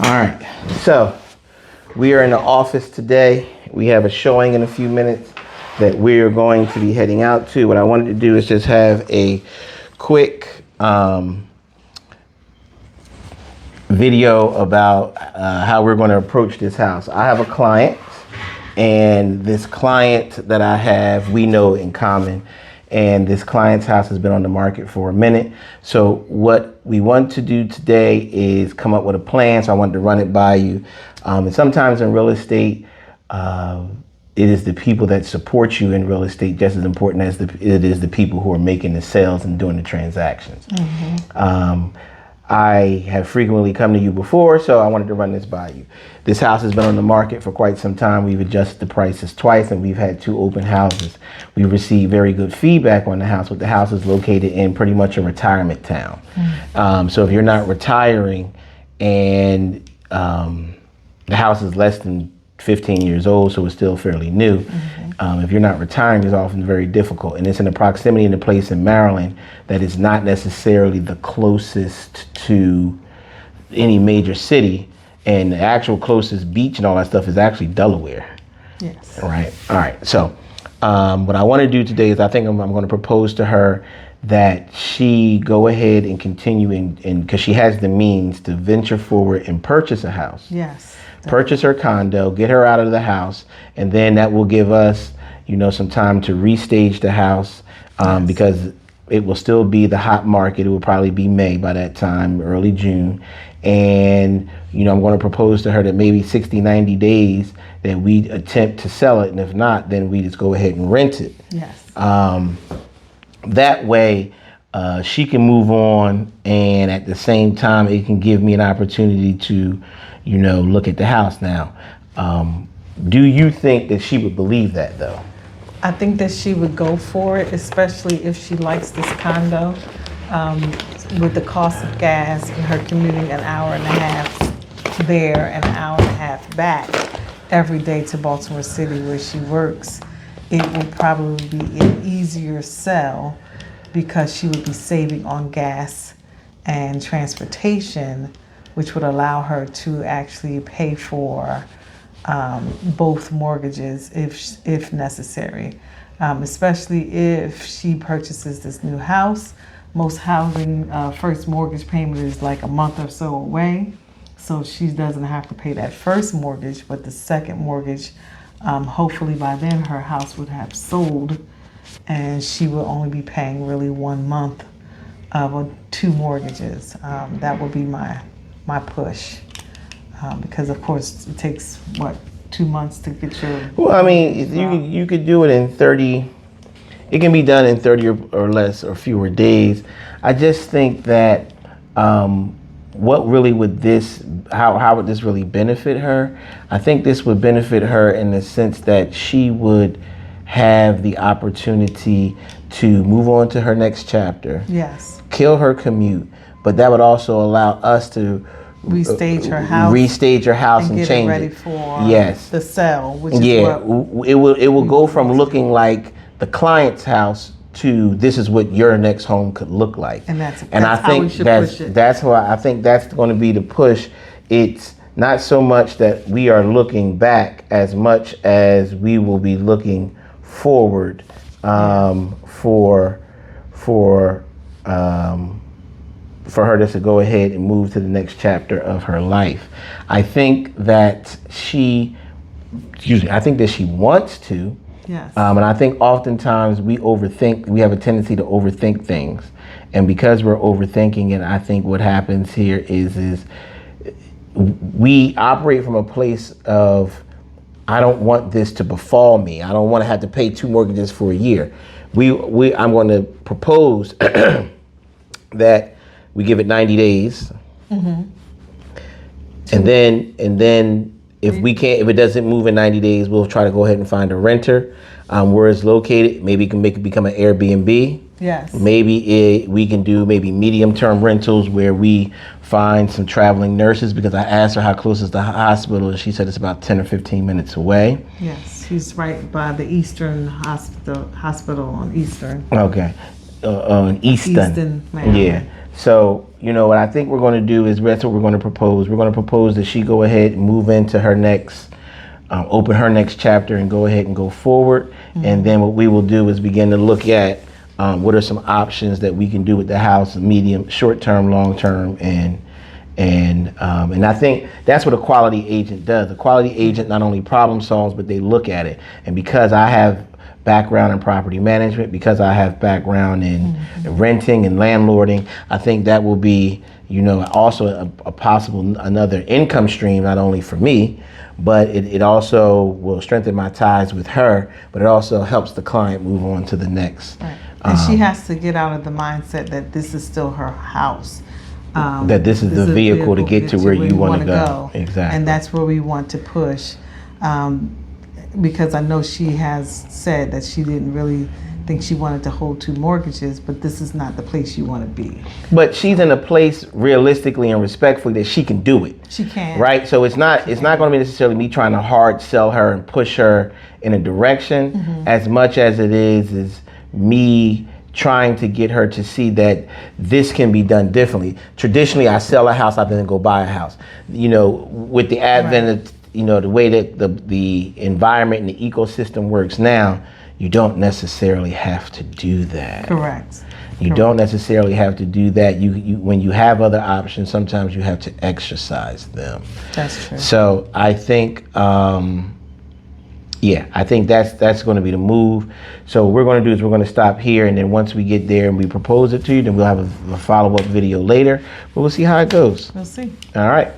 All right, so we are in the office today. We have a showing in a few minutes that we're going to be heading out to. What I wanted to do is just have a quick video about how we're going to approach this house. I have a client, and this client that I have, we know in common. And this client's house has been on the market for a minute. So what we want to do today is come up with a plan. So I wanted to run it by you. And sometimes in real estate, it is the people that support you in real estate just as important as it is the people who are making the sales and doing the transactions. Mm-hmm. I have frequently come to you before, so I wanted to run this by you. This house has been on the market for quite some time. We've adjusted the prices twice, and we've had 2 open houses. We've received very good feedback on the house, but the house is located in pretty much a retirement town. Mm-hmm. So if you're not retiring and the house is less than 15 years old, so it's still fairly new. Mm-hmm. If you're not retiring, it's often very difficult. And it's in a proximity in a place in Maryland that is not necessarily the closest to any major city. And the actual closest beach and all that stuff is actually Delaware. Yes. All right. So what I want to do today is I think I'm going to propose to her that she go ahead and continue in because she has the means to venture forward and purchase a house. Yes. Purchase her condo, get her out of the house, and then that will give us, some time to restage the house because it will still be the hot market. It will probably be May by that time, early June. And, I'm going to propose to her that maybe 60, 90 days that we attempt to sell it. And if not, then we just go ahead and rent it. Yes. That way, she can move on, and at the same time, it can give me an opportunity to look at the house. Now, do you think that she would believe that though? I think that she would go for it, especially if she likes this condo. With the cost of gas and her commuting an hour and a half there and an hour and a half back every day to Baltimore City where she works, it would probably be an easier sell because she would be saving on gas and transportation, which would allow her to actually pay for both mortgages if necessary, especially if she purchases this new house. Most housing first mortgage payment is like a month or so away, so she doesn't have to pay that first mortgage, but the second mortgage, hopefully by then her house would have sold and she will only be paying really 1 month of 2 mortgages. That would be my push, because of course it takes 2 months to get your. Well, I mean, you could do it in 30. It can be done in 30 or less or fewer days. I just think that what really would this? How would this really benefit her? I think this would benefit her in the sense that she would have the opportunity to move on to her next chapter. Yes. Kill her commute, but that would also allow us to restage her house and get change it ready for the sale, which is it will go from looking like the client's house to this is what your next home could look like. And I think we should push it. That's why I think that's going to be the push. It's not so much that we are looking back as much as we will be looking forward for her just to go ahead and move to the next chapter of her life. I think that she wants to. Yes. And I think oftentimes we have a tendency to overthink things. And because we're overthinking it, I think what happens here is we operate from a place of, I don't want this to befall me. I don't want to have to pay 2 mortgages for a year. I'm going to propose that we give it 90 days. Mm-hmm. And then if it doesn't move in 90 days, we'll try to go ahead and find a renter where it's located. Maybe it can become an Airbnb. Yes. Maybe we can do medium-term rentals where we find some traveling nurses, because I asked her how close is the hospital, and she said it's about 10 or 15 minutes away. Yes, she's right by the Eastern Hospital on Eastern. Okay, on Easton. Easton, Maryland. Yeah. So you know, what I think we're going to do is that's what we're going to propose. We're going to propose that she go ahead and move into her next, open her next chapter and go ahead and go forward. And then what we will do is begin to look at what are some options that we can do with the house, medium, short term, long term, and I think that's what a quality agent does. A quality agent not only problem solves, but they look at it. And because I have background in property management, because I have background in renting and landlording, I think that will be, you know, also a possible another income stream, not only for me, but it also will strengthen my ties with her, but it also helps the client move on to the next. Right. And she has to get out of the mindset that this is still her house. That this is the vehicle to get to where you want to go. Exactly. And that's where we want to push. Because I know she has said that she didn't really think she wanted to hold 2 mortgages, but this is not the place you want to be. But she's in a place realistically and respectfully that she can do it. She can. Right? So it's not going to be necessarily me trying to hard sell her and push her in a direction as much as it is me trying to get her to see that this can be done differently. Traditionally, I sell a house, I then go buy a house. You know, with the advent of, you know, the way that the environment and the ecosystem works now, you don't necessarily have to do that. Correct. You don't necessarily have to do that. You when you have other options, sometimes you have to exercise them. That's true. So I think, I think that's going to be the move. So what we're going to do is we're going to stop here, and then once we get there and we propose it to you, then we'll have a follow-up video later. But we'll see how it goes. We'll see. All right.